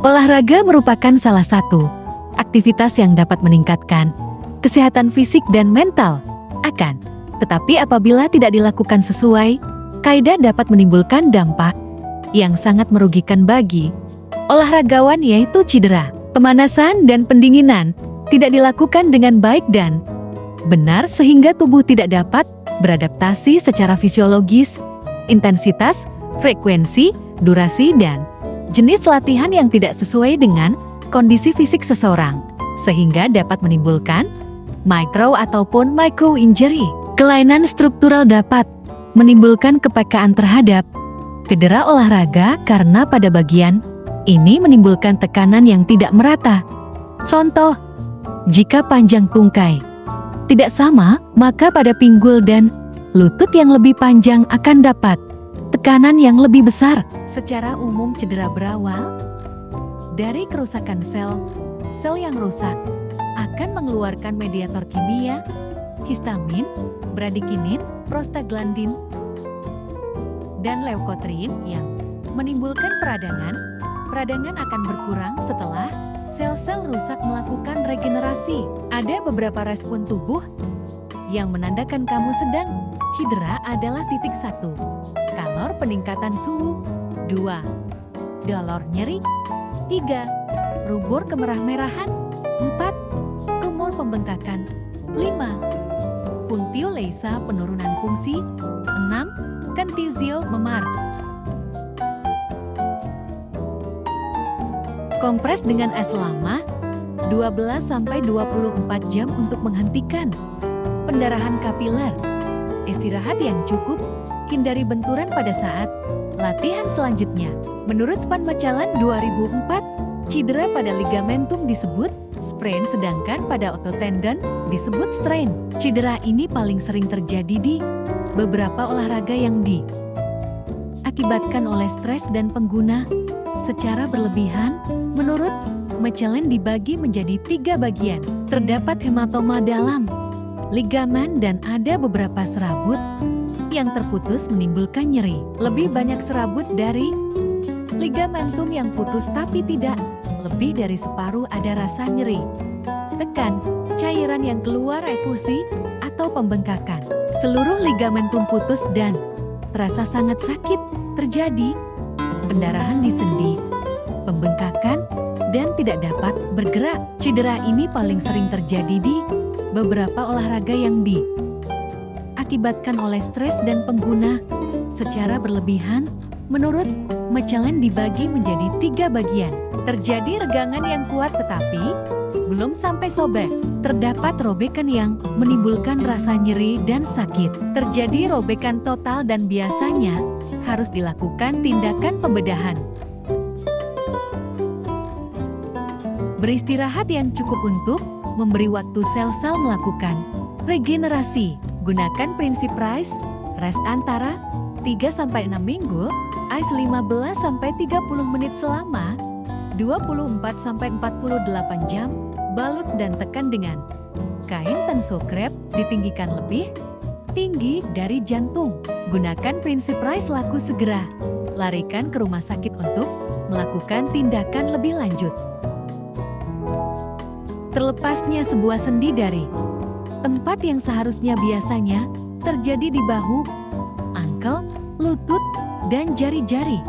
Olahraga merupakan salah satu aktivitas yang dapat meningkatkan kesehatan fisik dan mental. Tetapi apabila tidak dilakukan sesuai kaidah dapat menimbulkan dampak yang sangat merugikan bagi olahragawan, yaitu cedera. Pemanasan dan pendinginan tidak dilakukan dengan baik dan benar sehingga tubuh tidak dapat beradaptasi secara fisiologis. Intensitas, frekuensi, durasi, dan jenis latihan yang tidak sesuai dengan kondisi fisik seseorang, sehingga dapat menimbulkan micro ataupun micro injury. Kelainan struktural dapat menimbulkan kepekaan terhadap cedera olahraga karena pada bagian ini menimbulkan tekanan yang tidak merata. Contoh, jika panjang tungkai tidak sama, maka pada pinggul dan lutut yang lebih panjang akan dapat tekanan yang lebih besar. Secara umum cedera berawal dari kerusakan sel. Sel yang rusak akan mengeluarkan mediator kimia, histamin, bradikinin, prostaglandin, dan leukotriin yang menimbulkan peradangan. Peradangan akan berkurang setelah sel-sel rusak melakukan regenerasi. Ada beberapa respon tubuh yang menandakan kamu sedang cedera adalah titik 1. Kalor peningkatan suhu. 2. Dolor nyeri. 3. Rubor kemerah-merahan. 4. Tumor pembengkakan. 5. Punctioleisa penurunan fungsi. 6. Contusio memar. Kompres dengan es selama 12-24 jam untuk menghentikan pendarahan kapiler. Istirahat yang cukup, hindari benturan pada saat latihan selanjutnya. Menurut Van Mechelen 2004, cedera pada ligamentum disebut sprain, sedangkan pada otot tendon disebut strain. Cedera ini paling sering terjadi di beberapa olahraga yang diakibatkan oleh stres dan pengguna secara berlebihan. Menurut Mechelen dibagi menjadi 3 bagian. Terdapat hematoma dalam ligamen dan ada beberapa serabut yang terputus menimbulkan nyeri. Lebih banyak serabut dari ligamentum yang putus tapi tidak lebih dari separuh ada rasa nyeri, tekan, cairan yang keluar, efusi, atau pembengkakan. Seluruh ligamentum putus dan terasa sangat sakit. Terjadi pendarahan di sendi, pembengkakan, dan tidak dapat bergerak. Cedera ini paling sering terjadi di beberapa olahraga yang diakibatkan oleh stres dan pengguna secara berlebihan. Menurut Mechelen dibagi menjadi 3 bagian. Terjadi regangan yang kuat tetapi belum sampai sobek. Terdapat robekan yang menimbulkan rasa nyeri dan sakit. Terjadi robekan total dan biasanya harus dilakukan tindakan pembedahan. Beristirahat yang cukup untuk memberi waktu sel-sel melakukan regenerasi. Gunakan prinsip RICE, rest antara 3-6 minggu, ICE 15-30 menit selama 24-48 jam, balut dan tekan dengan kain tenso krep, ditinggikan lebih tinggi dari jantung. Gunakan prinsip RICE, laku segera. Larikan ke rumah sakit untuk melakukan tindakan lebih lanjut. Terlepasnya sebuah sendi dari tempat yang seharusnya biasanya terjadi di bahu, angkel, lutut, dan jari-jari.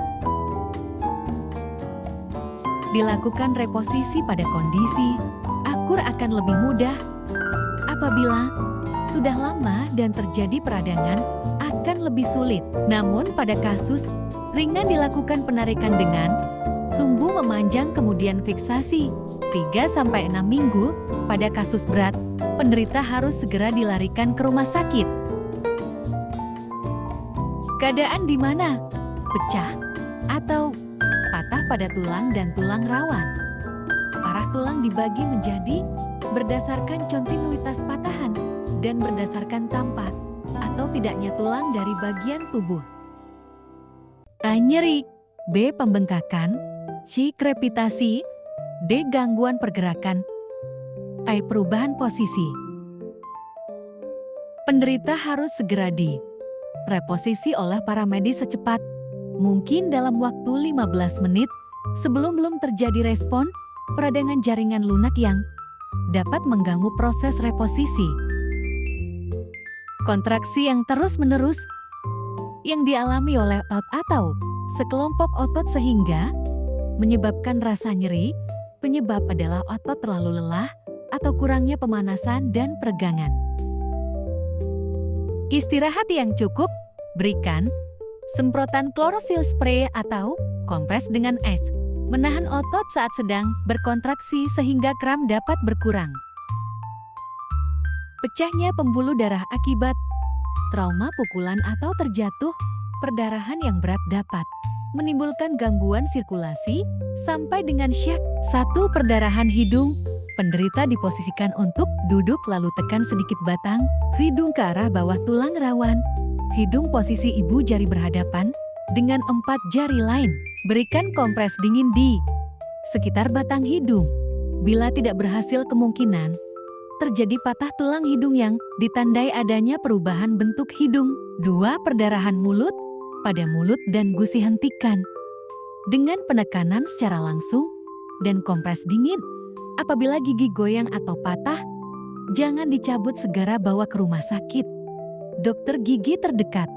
Dilakukan reposisi pada kondisi akur akan lebih mudah. Apabila sudah lama dan terjadi peradangan akan lebih sulit. Namun pada kasus ringan dilakukan penarikan dengan sumbu memanjang kemudian fiksasi 3-6 minggu. Pada kasus berat, penderita harus segera dilarikan ke rumah sakit. Keadaan di mana pecah atau patah pada tulang dan tulang rawan. Parah tulang dibagi menjadi berdasarkan kontinuitas patahan dan berdasarkan tampak atau tidaknya tulang dari bagian tubuh. A. Nyeri. B. Pembengkakan. C. Krepitasi. D. Gangguan pergerakan. E. Perubahan posisi. Penderita harus segera reposisi oleh para medis secepat mungkin dalam waktu 15 menit Sebelum belum terjadi respon, peradangan jaringan lunak yang dapat mengganggu proses reposisi. Kontraksi yang terus-menerus yang dialami oleh otot atau sekelompok otot sehingga menyebabkan rasa nyeri. Penyebab adalah otot terlalu lelah atau kurangnya pemanasan dan peregangan. Istirahat yang cukup, berikan semprotan klorosil spray atau kompres dengan es. Menahan otot saat sedang berkontraksi sehingga kram dapat berkurang. Pecahnya pembuluh darah akibat trauma pukulan atau terjatuh, perdarahan yang berat dapat menimbulkan gangguan sirkulasi sampai dengan syak. 1. Perdarahan hidung. Penderita diposisikan untuk duduk lalu tekan sedikit batang hidung ke arah bawah tulang rawan. Hidung posisi ibu jari berhadapan dengan 4 jari lain. Berikan kompres dingin di sekitar batang hidung. Bila tidak berhasil, kemungkinan terjadi patah tulang hidung yang ditandai adanya perubahan bentuk hidung. 2. Perdarahan mulut. Pada mulut dan gusi hentikan dengan penekanan secara langsung dan kompres dingin. Apabila gigi goyang atau patah, jangan dicabut, segera bawa ke rumah sakit dokter gigi terdekat.